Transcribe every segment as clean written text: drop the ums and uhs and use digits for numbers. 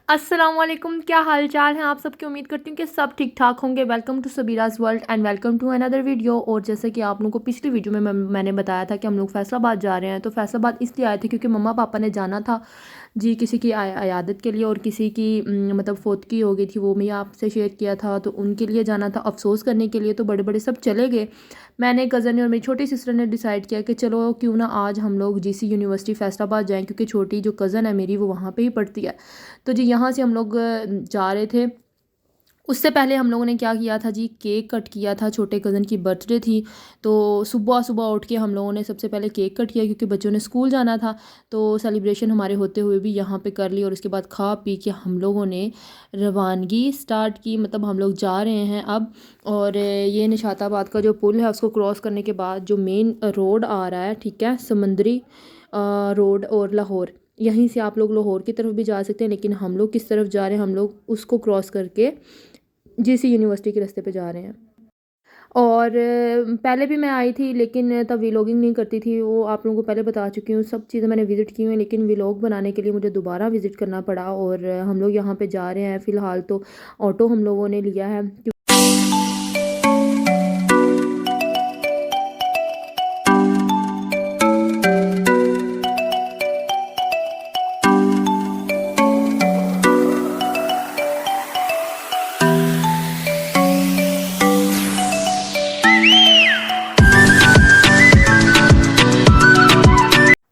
अस्सलाम वालेकुम, क्या हाल चाल है आप सबकी। उम्मीद करती हूँ कि सब ठीक ठाक होंगे। Welcome to Sabiraj world and welcome to another video. और जैसे कि आप लोगों को पिछली वीडियो में मैंने बताया था कि हम लोग फैसलाबाद जा रहे हैं, तो फैसलाबाद इसलिए आए थे क्योंकि मम्मा पापा ने जाना था जी किसी की अयादत के लिए, और किसी की मतलब फौतगी हो गई थी, वो मैं आपसे शेयर किया था। तो उनके लिए जाना था अफसोस करने के लिए, तो बड़े बड़े सब चले गए। मैंने कज़न ने और मेरी छोटी सिस्टर ने डिसाइड किया कि चलो क्यों ना आज हम लोग जीसी यूनिवर्सिटी फैसलाबाद जाएं, क्योंकि छोटी जो कज़न है मेरी वो वहाँ पे ही पढ़ती है। तो जी यहाँ से हम लोग जा रहे थे। उससे पहले हम लोगों ने क्या किया था जी, केक कट किया था। छोटे कज़न की बर्थडे थी, तो सुबह सुबह उठ के हम लोगों ने सबसे पहले केक कट किया, क्योंकि बच्चों ने स्कूल जाना था। तो सेलिब्रेशन हमारे होते हुए भी यहाँ पे कर ली, और उसके बाद खा पी के हम लोगों ने रवानगी स्टार्ट की। मतलब हम लोग जा रहे हैं अब। और ये निशाताबाद का जो पुल है उसको क्रॉस करने के बाद जो मेन रोड आ रहा है, ठीक है, समंदरी रोड और लाहौर, यहीं से आप लोग लाहौर की तरफ भी जा सकते हैं। लेकिन हम लोग किस तरफ जा रहे हैं, हम लोग उसको क्रॉस करके जीसी यूनिवर्सिटी के रास्ते पे जा रहे हैं। और पहले भी मैं आई थी, लेकिन तब व्लॉगिंग नहीं करती थी, वो आप लोगों को पहले बता चुकी हूँ। सब चीज़ें मैंने विज़िट की हुई हैं, लेकिन व्लॉग बनाने के लिए मुझे दोबारा विज़िट करना पड़ा। और हम लोग यहाँ पे जा रहे हैं फ़िलहाल। तो ऑटो हम लोगों ने लिया है।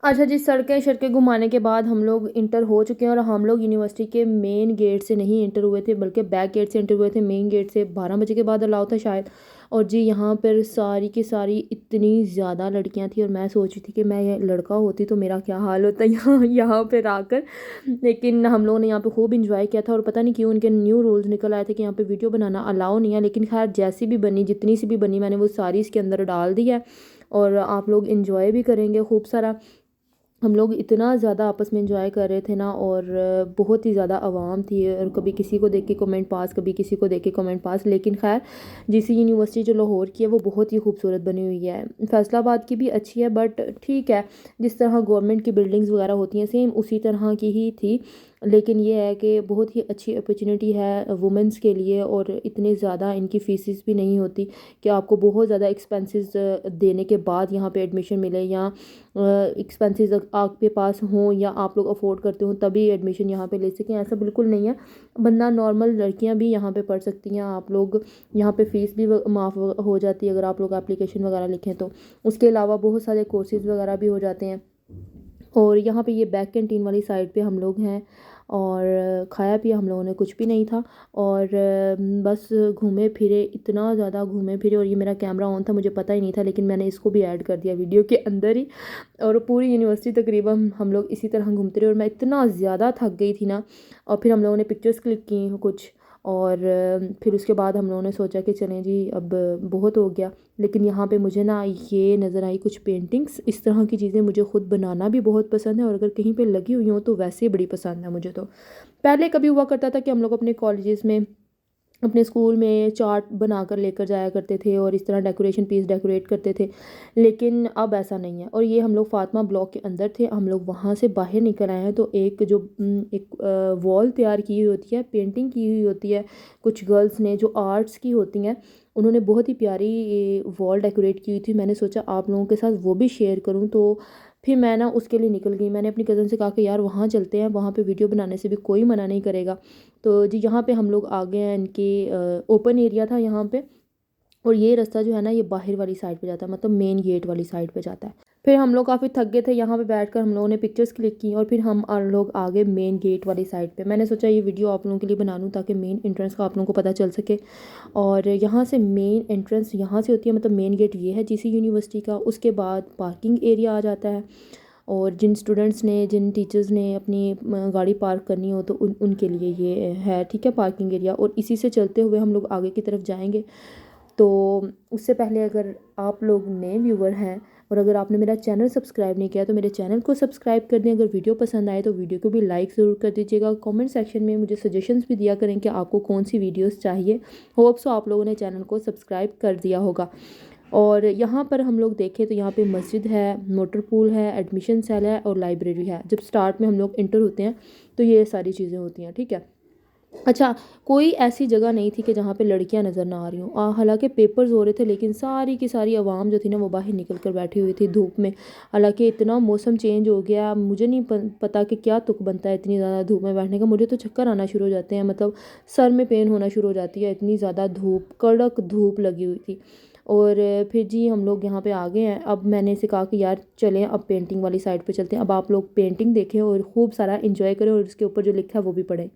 अच्छा जी, सड़कें सड़कें घुमाने के बाद हम लोग इंटर हो चुके हैं। और हम लोग यूनिवर्सिटी के मेन गेट से नहीं इंटर हुए थे, बल्कि बैक गेट से इंटर हुए थे। मेन गेट से 12 बजे के बाद अलाउ था शायद। और जी यहाँ पर सारी की सारी इतनी ज़्यादा लड़कियां थी, और मैं सोच रही थी कि मैं ये लड़का होती तो मेरा क्या हाल होता यहाँ पर आकर। लेकिन हम लोगों ने यहाँ पे खूब इंजॉय किया था। और पता नहीं क्यों उनके न्यू रूल्स निकल आए थे कि यहाँ पे वीडियो बनाना अलाउ नहीं है। लेकिन खैर जैसी भी बनी, जितनी सी भी बनी, मैंने वो सारी इसके अंदर डाल दी है। और आप लोग इंजॉय भी करेंगे खूब सारा। हम लोग इतना ज़्यादा आपस में इंजॉय कर रहे थे ना, और बहुत ही ज़्यादा आवाम थी, और कभी किसी को देख के कमेंट पास, कभी किसी को देख के कमेंट पास। लेकिन खैर जीसी यूनिवर्सिटी जो लाहौर की है वो बहुत ही खूबसूरत बनी हुई है। फैसलाबाद की भी अच्छी है, बट ठीक है, जिस तरह गवर्नमेंट की बिल्डिंग्स वगैरह होती हैं सेम उसी तरह की ही थी। लेकिन ये है कि बहुत ही अच्छी अपॉर्चुनिटी है वुमेंस के लिए, और इतने ज़्यादा इनकी फ़ीसिस भी नहीं होती कि आपको बहुत ज़्यादा एक्सपेंसेस देने के बाद यहाँ पे एडमिशन मिले, या एक्सपेंसेस आपके पास हों या आप लोग अफोर्ड करते हो तभी एडमिशन यहाँ पे ले सकें। ऐसा बिल्कुल नहीं है। बंदा नॉर्मल लड़कियाँ भी यहाँ पे पढ़ सकती हैं। आप लोग यहाँ पे फ़ीस भी माफ़ हो जाती है अगर आप लोग एप्लीकेशन वगैरह लिखें तो। उसके अलावा बहुत सारे कोर्सेज़ वगैरह भी हो जाते हैं। और यहाँ पे ये बैक कैंटीन वाली साइड पे हम लोग हैं, और खाया पिया हम लोगों ने कुछ भी नहीं था। और बस घूमे फिरे, इतना ज़्यादा घूमे फिरे। और ये मेरा कैमरा ऑन था, मुझे पता ही नहीं था, लेकिन मैंने इसको भी ऐड कर दिया वीडियो के अंदर ही। और पूरी यूनिवर्सिटी तकरीबन हम लोग इसी तरह घूमते रहे, और मैं इतना ज़्यादा थक गई थी ना। और फिर हम लोगों ने पिक्चर्स क्लिक की कुछ। और फिर उसके बाद हम लोगों ने सोचा कि चलें जी अब बहुत हो गया। लेकिन यहाँ पे मुझे ना ये नज़र आई कुछ पेंटिंग्स, इस तरह की चीज़ें मुझे ख़ुद बनाना भी बहुत पसंद है, और अगर कहीं पे लगी हुई हों तो वैसे ही बड़ी पसंद है मुझे। तो पहले कभी हुआ करता था कि हम लोग अपने कॉलेजेस में, अपने स्कूल में चार्ट बना कर लेकर जाया करते थे, और इस तरह डेकोरेशन पीस डेकोरेट करते थे। लेकिन अब ऐसा नहीं है। और ये हम लोग फातिमा ब्लॉक के अंदर थे, हम लोग वहाँ से बाहर निकल आए हैं। तो एक जो एक वॉल तैयार की हुई होती है, पेंटिंग की हुई होती है कुछ गर्ल्स ने जो आर्ट्स की होती हैं, उन्होंने बहुत ही प्यारी वॉल डेकोरेट की हुई थी। मैंने सोचा आप लोगों के साथ वो भी शेयर करूँ। तो फिर मैं ना उसके लिए निकल गई। मैंने अपनी कज़न से कहा कि यार वहाँ चलते हैं, वहाँ पे वीडियो बनाने से भी कोई मना नहीं करेगा। तो जी यहाँ पे हम लोग आ गए हैं। इनके ओपन एरिया था यहाँ पे। और ये रास्ता जो है ना ये बाहर वाली साइड पे जाता है, मतलब मेन गेट वाली साइड पे जाता है। फिर हम लोग काफ़ी थक गए थे, यहाँ पे बैठकर हम लोगों ने पिक्चर्स क्लिक की, और फिर हम लोग आ गए मेन गेट वाली साइड पे। मैंने सोचा ये वीडियो आप लोगों के लिए बना लूँ ताकि मेन एंट्रेंस का आप लोगों को पता चल सके। और यहाँ से मेन एंट्रेंस यहाँ से होती है, मतलब मेन गेट ये है जीसी यूनिवर्सिटी का। उसके बाद पार्किंग एरिया आ जाता है, और जिन स्टूडेंट्स ने, जिन टीचर्स ने अपनी गाड़ी पार्क करनी हो तो उनके लिए ये है, ठीक है, पार्किंग एरिया। और इसी से चलते हुए हम लोग आगे की तरफ जाएंगे। तो उससे पहले अगर आप लोग नए व्यूवर हैं, और अगर आपने मेरा चैनल सब्सक्राइब नहीं किया तो मेरे चैनल को सब्सक्राइब कर दें। अगर वीडियो पसंद आए तो वीडियो को भी लाइक ज़रूर कर दीजिएगा। कमेंट सेक्शन में मुझे सजेशंस भी दिया करें कि आपको कौन सी वीडियोस चाहिए। होप सो आप लोगों ने चैनल को सब्सक्राइब कर दिया होगा। और यहाँ पर हम लोग देखें तो यहाँ पे मस्जिद है, मोटर पूल है, एडमिशन सेल है, और लाइब्रेरी है। जब स्टार्ट में हम लोग इंटर होते हैं तो ये सारी चीज़ें होती हैं, ठीक है। अच्छा, कोई ऐसी जगह नहीं थी कि जहाँ पे लड़कियां नज़र ना आ रही हों। हालांकि पेपर्स हो रहे थे लेकिन सारी की सारी आवाम जो थी ना वो बाहर निकल कर बैठी हुई थी धूप में। हालांकि इतना मौसम चेंज हो गया, मुझे नहीं पता कि क्या तुक बनता है इतनी ज़्यादा धूप में बैठने का। मुझे तो चक्कर आना शुरू हो जाते हैं, मतलब सर में पेन होना शुरू हो जाती है, इतनी ज़्यादा धूप, कड़क धूप लगी हुई थी। और फिर जी हम लोग यहाँ पे आ गए हैं। अब मैंने इसे कहा कि यार चलें अब पेंटिंग वाली साइड पे चलते हैं। अब आप लोग पेंटिंग देखें और खूब सारा इंजॉय करें और उसके ऊपर जो लिखा है वो भी पढ़ें।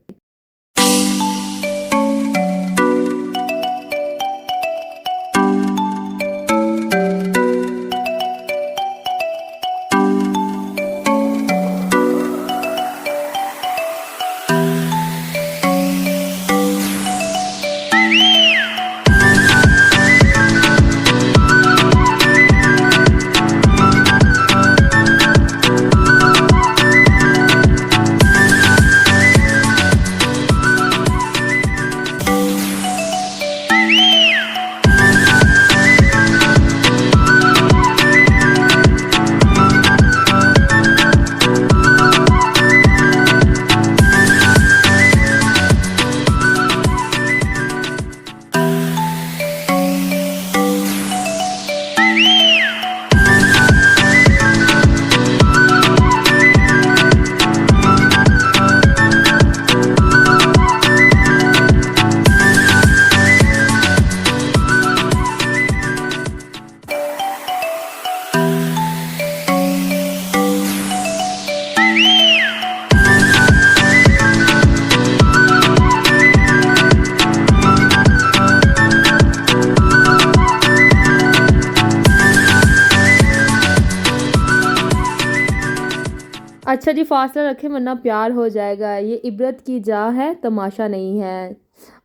अच्छा जी, फासला रखें वरना प्यार हो जाएगा। ये इबरत की जा है, तमाशा नहीं है।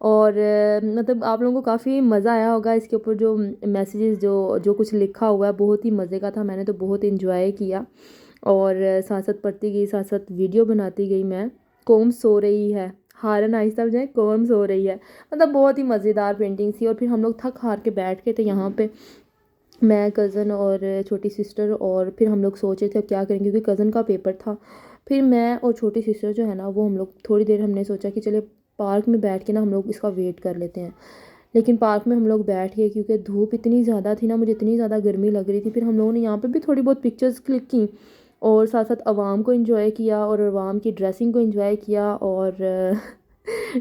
और मतलब आप लोगों को काफ़ी मज़ा आया होगा। इसके ऊपर जो मैसेजेस जो जो कुछ लिखा हुआ है बहुत ही मज़े का था, मैंने तो बहुत इंजॉय किया। और साथ साथ पढ़ती गई, साथ साथ वीडियो बनाती गई मैं। कौम सो रही है, हारन आहिस्ता बजाए, कौम सो रही है। मतलब बहुत ही मज़ेदार पेंटिंग थी। और फिर हम लोग थक हार के बैठ के थे यहाँ पे, मैं कज़न और छोटी सिस्टर। और फिर हम लोग सोच रहे थे अब क्या करेंगे क्योंकि कज़न का पेपर था। फिर मैं और छोटी सिस्टर जो है ना वो हम लोग थोड़ी देर हमने सोचा कि चले पार्क में बैठ के ना हम लोग इसका वेट कर लेते हैं। लेकिन पार्क में हम लोग बैठ गए क्योंकि धूप इतनी ज़्यादा थी ना, मुझे इतनी ज़्यादा गर्मी लग रही थी। फिर हम लोगों ने यहाँ पे भी थोड़ी बहुत पिक्चर्स क्लिक की और साथ साथ आवाम को एंजॉय किया और आवाम की ड्रेसिंग को एंजॉय किया। और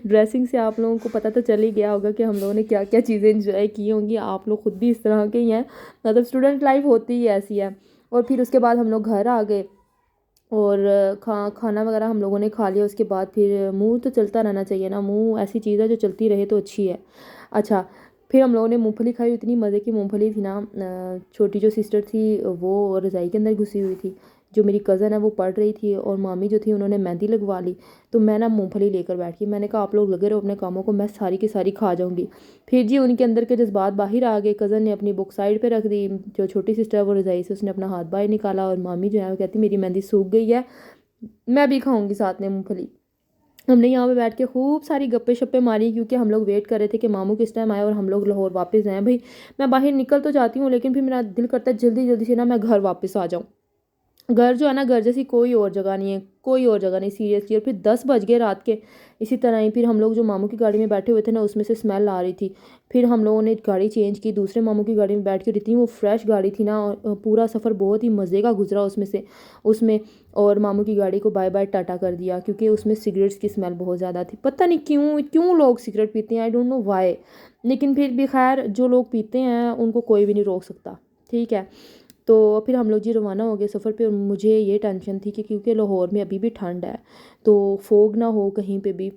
ड्रेसिंग से आप लोगों को पता तो चल ही गया होगा कि हम लोगों ने क्या क्या चीज़ें एंजॉय की होंगी। आप लोग खुद भी इस तरह के ही हैं, मतलब स्टूडेंट लाइफ होती ही ऐसी है। और फिर उसके बाद हम लोग घर आ गए और खाना वगैरह हम लोगों ने खा लिया। उसके बाद फिर मुंह तो चलता रहना चाहिए ना, मुंह ऐसी चीज़ है जो चलती रहे तो अच्छी है। अच्छा, फिर हम लोगों ने मूंगफली खाई, इतनी मज़े की मूंगफली थी ना। छोटी जो सिस्टर थी वो रज़ाई के अंदर घुसी हुई थी, जो मेरी कज़न है वो पढ़ रही थी और मामी जो थी उन्होंने मेहंदी लगवा ली। तो मैं ना मूंगफली लेकर बैठ गई, मैंने कहा आप लोग लगे रहो अपने कामों को, मैं सारी की सारी खा जाऊँगी। फिर जी उनके अंदर के जज्बात बाहर आ गए। कज़न ने अपनी बुक साइड पे रख दी, जो छोटी सिस्टर है वो रज़ाई से उसने अपना हाथ बाहर निकाला और मामी जो है वो कहती मेरी मेहंदी सूख गई है, मैं भी खाऊंगी साथ में मूंगफली। हमने यहाँ पे बैठ के खूब सारी गप्पे शप्पे मारी क्योंकि हम लोग वेट कर रहे थे कि मामू किस टाइम आए और हम लोग लाहौर वापस आए। भाई मैं बाहर निकल तो जाती हूँ लेकिन फिर मेरा दिल करता है जल्दी जल्दी से ना मैं घर वापस आ जाऊँ। घर जो है ना, घर जैसी कोई और जगह नहीं है, कोई और जगह नहीं सीरियसली। और फिर 10 बज गए रात के। इसी तरह ही फिर हम लोग जो मामू की गाड़ी में बैठे हुए थे ना उसमें से स्मेल आ रही थी। फिर हम लोगों ने गाड़ी चेंज की, दूसरे मामू की गाड़ी में बैठ के, इतनी वो फ्रेश गाड़ी थी ना। और पूरा सफ़र बहुत ही मज़े का गुजरा उसमें। और मामू की गाड़ी को बाय बाय टाटा कर दिया क्योंकि उसमें सिगरेट्स की स्मेल बहुत ज़्यादा थी। पता नहीं क्यों क्यों लोग सिगरेट पीते हैं, आई डोंट नो वाई। लेकिन फिर भी खैर जो लोग पीते हैं उनको कोई भी नहीं रोक सकता, ठीक है। तो फिर हम लोग जी रवाना हो गए सफ़र पे। और मुझे ये टेंशन थी कि क्योंकि लाहौर में अभी भी ठंड है तो फोग ना हो कहीं पे भी,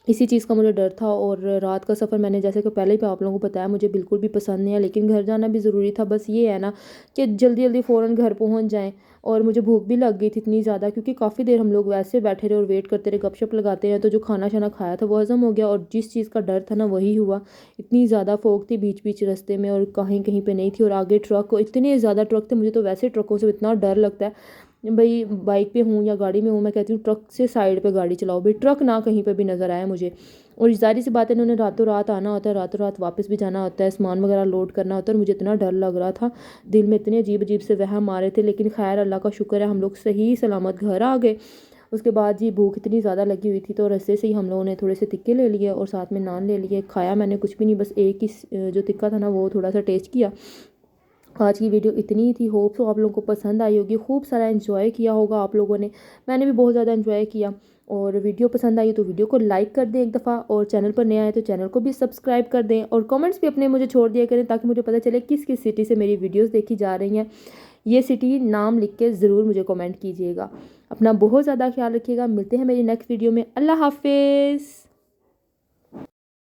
इसी चीज़ का मुझे डर था। और रात का सफ़र मैंने जैसे कि पहले ही आप लोगों को बताया मुझे बिल्कुल भी पसंद नहीं है, लेकिन घर जाना भी ज़रूरी था। बस ये है ना कि जल्दी जल्दी फ़ौरन घर पहुंच जाएं। और मुझे भूख भी लग गई थी इतनी ज़्यादा क्योंकि काफ़ी देर हम लोग वैसे बैठे रहे और वेट करते रहे, गपशप लगाते रहे। तो जो खाना शाना खाया था वो हज़म हो गया और जिस चीज़ का डर था ना वही हुआ। इतनी ज़्यादा फोग थी बीच बीच रास्ते में और कहीं कहीं पे नहीं थी। और आगे ट्रक, इतने ज़्यादा ट्रक थे, मुझे तो वैसे ट्रकों से इतना डर लगता है। भाई बाइक पे हूँ या गाड़ी में हूँ, मैं कहती हूँ ट्रक से साइड पे गाड़ी चलाओ भाई, ट्रक ना कहीं पे भी नज़र आए मुझे। और ज़ाहिर सी बात है इन्होंने रातों रात आना होता है, रातों रात वापस भी जाना होता है, सामान वगैरह लोड करना होता है। और मुझे इतना डर लग रहा था, दिल में इतने अजीब अजीब से वहम आ रहे थे। लेकिन खैर अल्लाह का शुक्र है हम लोग सही सलामत घर आ गए। उसके बाद जी भूख इतनी ज़्यादा लगी हुई थी तो रास्ते से ही हम लोगों ने थोड़े से टिक्के ले लिए और साथ में नान ले लिए। खाया मैंने कुछ भी नहीं, बस एक ही जो टिक्का था ना वो थोड़ा सा टेस्ट किया। आज की वीडियो इतनी ही थी, होप सो आप लोगों को पसंद आई होगी, खूब सारा एंजॉय किया होगा आप लोगों ने, मैंने भी बहुत ज़्यादा एंजॉय किया। और वीडियो पसंद आई तो वीडियो को लाइक कर दें एक दफ़ा, और चैनल पर नया आए तो चैनल को भी सब्सक्राइब कर दें, और कमेंट्स भी अपने मुझे छोड़ दिया करें ताकि मुझे पता चले किस किस सिटी से मेरी वीडियोस देखी जा रही हैं। ये सिटी नाम लिख के ज़रूर मुझे कमेंट कीजिएगा। अपना बहुत ज़्यादा ख्याल रखिएगा, मिलते हैं मेरी नेक्स्ट वीडियो में। अल्लाह हाफिज़।